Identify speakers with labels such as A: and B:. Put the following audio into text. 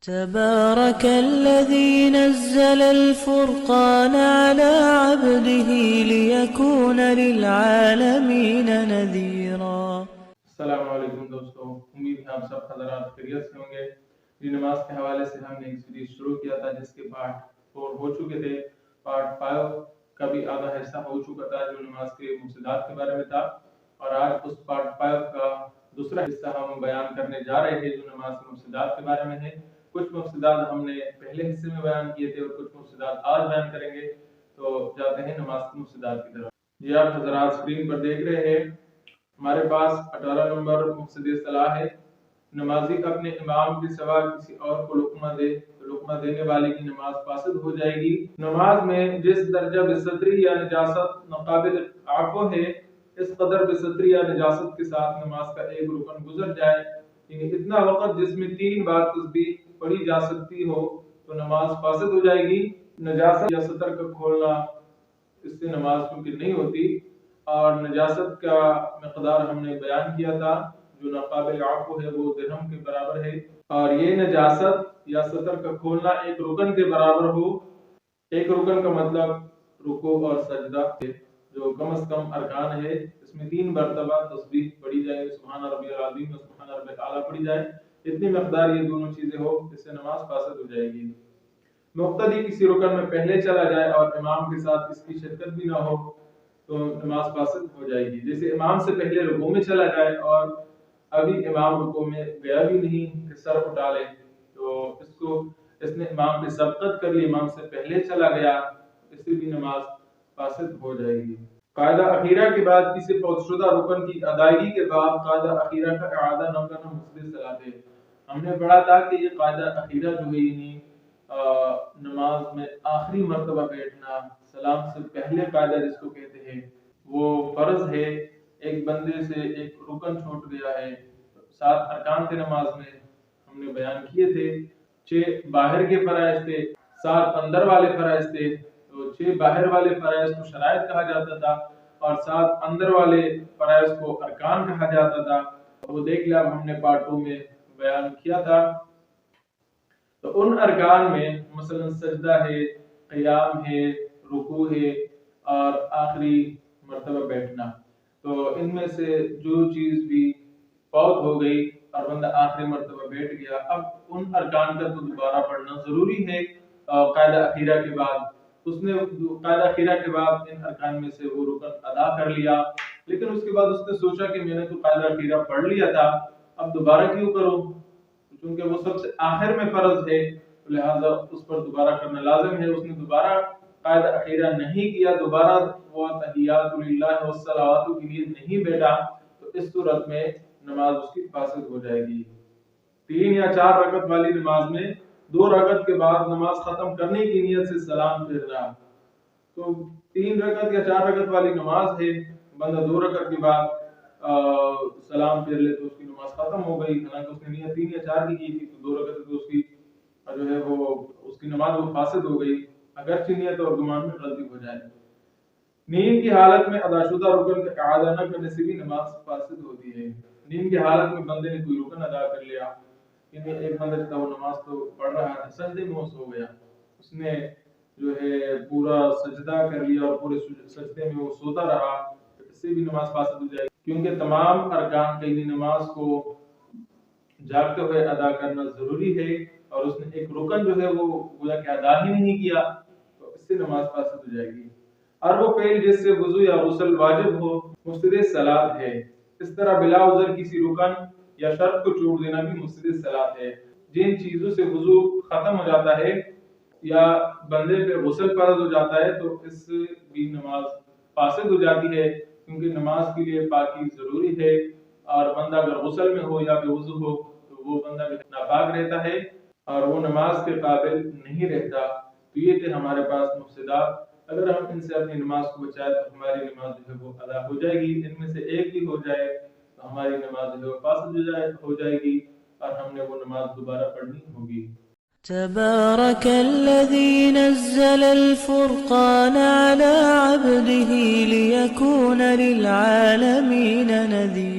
A: تبارك الذي نزل الفرقان على عبده ليكون للعالمين نذيرا۔
B: السلام علیکم دوستو، امید ہے آپ سب حضرات خیریت سے ہوں گے۔ یہ نماز کے حوالے سے ہم نے ایک سیریز شروع کیا تھا جس کے پارٹ 4 ہو چکے تھے۔ پارٹ 5 کا بھی آدھا حصہ ہو چکا تھا جو نماز کے مفسدات کے بارے میں تھا، اور آج اس پارٹ 5 کا دوسرا حصہ ہم بیان کرنے جا رہے ہیں جو نماز کے مفسدات کے بارے میں ہے۔ کچھ مفسدات ہم نے پہلے حصے میں بیان کیے تھے اور کچھ مفسدات آج بیان کریں گے۔ تو جاتے ہیں نماز کے مفسدات کی طرف۔ یہ آپ حضرات اسکرین پر دیکھ رہے ہیں، ہمارے پاس 18 نمبر مفسد صلاح ہے۔ نمازی اپنے امام کے سوا کسی اور کو لقمہ دینے والے کی نماز فاسد ہو جائے گی۔ نماز میں جس درجہ بستری یا نجاست ناقابل عفو ہے، اس قدر بستری یا نجاست کے ساتھ نماز کا ایک رکن گزر جائے، یعنی اتنا وقت جس میں 3 بار تسبیح پڑھی جا سکتی ہو، تو نماز فاسد ہو جائے گی۔ نجاست یا سطر کا کھولنا، اس سے نماز کیونکہ نہیں ہوتی، اور نجاست کا مقدار ہم نے بیان کیا تھا جو ناقابل عفو ہے وہ درہم کے برابر ہے، اور یہ نجاست یا سطر کا کھولنا ایک رکن کے برابر ہو۔ ایک رکن کا مطلب رکوع اور سجدہ ہے جو کم از کم ارکان ہے، اس میں 3 مرتبہ تسبیح پڑھی جائے، سبحان ربی العظیم اور سبحان ربی الاعلیٰ پڑھی جائے، اتنی مقدار یہ دونوں چیزیں ہو، اس سے نماز فاسد ہو جائے گی۔ مقتدی کسی رکن میں پہلے چلا جائے اور امام کے ساتھ اس کی شرکت بھی نہ ہو تو نماز فاسد ہو جائے گی۔ جیسے امام سے پہلے رکوع میں چلا جائے اور ابھی امام رکوع میں گیا بھی نہیں کہ سر اٹھا لے، تو اس نے امام پہ سبقت کر لی، امام سے پہلے چلا گیا، اس سے بھی نماز فاسد ہو جائے گی۔ قاعدہ اخیرہ کے بعد کسی فوت شدہ رکن کی ادائیگی کے بعد قاعدہ اخیرہ کا اعادہ نہ کرنا مفسد صلاح ہے۔ ہم نے پڑھا تھا کہ یہ قاعدہ اخیرہ جو ہے، یعنی نماز میں آخری مرتبہ بیٹھنا، سلام سے پہلے قاعدہ جس کو کہتے ہیں، وہ فرض ہے۔ ایک بندے سے ایک رکن چھوٹ گیا ہے، 7 ارکان تھے نماز میں، ہم نے بیان کیے تھے، 6 باہر کے فرائض تھے، 7 اندر والے فرائض تھے۔ تو 6 باہر والے فرائض کو شرائط کہا جاتا تھا اور 7 اندر والے فرائض کو ارکان کہا جاتا تھا۔ وہ دیکھ لیا ہم نے پارٹ 2 میں بیان کیا تھا۔ تو ان ارکان میں مثلا سجدہ ہے، قیام ہے، رکوع ہے اور آخری مرتبہ بیٹھنا۔ تو ان میں سے جو چیز بھی فوت ہو گئی اور بندہ آخری مرتبہ بیٹھ گیا، اب ان ارکان کا تو دوبارہ پڑھنا ضروری ہے۔ قاعدہ اخیرہ کے بعد اس نے قاعدہ اخیرہ کے بعد ان ارکان میں سے وہ رکن ادا کر لیا، لیکن اس کے بعد اس نے سوچا کہ میں نے تو قاعدہ اخیرہ پڑھ لیا تھا، اب دوبارہ کیوں کروں؟ چونکہ وہ سب سے آخر میں فرض ہے، لہذا اس پر دوبارہ کرنا لازم ہے۔ اس نے دوبارہ قاعدہ اخیرہ نہیں کیا، دوبارہ وہ تحیات للہ والصلوات کے لیے نہیں بیٹھا، تو اس صورت میں نماز اس کی فاسد ہو جائے گی۔ 3 یا 4 رکعت والی نماز میں 2 رکعت کے بعد نماز ختم کرنے کی نیت سے سلام پھیرنا۔ تو 3 رکعت یا 4 رکعت والی نماز ہے، بندہ 2 رکعت کے بعد سلام پھیر لے تو اس کی نماز ختم ہو گئی، حالانکہ اس نے نیت 3 یا 4 کی تھی، تو 2 رکعت تو اس کی جو ہے وہ اس کی نماز وہ فاسد ہو گئی، اگرچہ نیت اور گمان میں غلطی ہو جائے۔ نیند کی حالت میں ادا شدہ رکن کا اعادہ نہ کرنے سے بھی نماز فاسد ہوتی ہے۔ نیند کی حالت میں بندے نے کوئی رکن ادا کر لیا، یعنی ایک بندہ تھا وہ نماز تو پڑھ رہا تھا، سجدے میں وہ سو گیا، اس نے جو ہے پورا سجدہ کر لیا اور پورے سجدے میں وہ سوتا رہا، اس سے بھی نماز فاسد ہو جائے گی، کیونکہ تمام ارکان کی نماز کو جاگتے ہوئے ادا کرنا ضروری ہے، اور اس نے ایک رکن جو ہے وہ گویا کہ ادا ہی نہیں کیا، تو اس سے نماز فاسد ہو جائے گی۔ اور وہ فعل جس سے وضو یا غسل واجب ہو مفسد صلاۃ ہے۔ اس طرح بلا عذر کسی رکن یا شرط کو چھوڑ دینا بھی مفسد صلاۃ ہے۔ جن چیزوں سے وضو ختم ہو جاتا ہے یا بندے پہ غسل فرض ہو جاتا ہے تو اس سے بھی نماز فاسد ہو جاتی ہے، کیونکہ نماز کے لیے پاکی ضروری ہے، اور بندہ اگر غسل میں ہو یا بے وضو ہو تو وہ بندہ بھی ناپاک رہتا ہے اور وہ نماز کے قابل نہیں رہتا۔ تو یہ تھے ہمارے پاس مفسدات، اگر ہم ان سے اپنی نماز کو بچائے تو ہماری نماز جو ہے وہ ادا ہو جائے گی۔ ان میں سے ایک بھی ہو جائے تو ہماری نماز جو ہے فاسد ہو جائے گی اور ہم نے وہ نماز دوبارہ پڑھنی ہوگی۔
A: تبارك الذي نزل الفرقان على عبده ليكون للعالمين نذيرا۔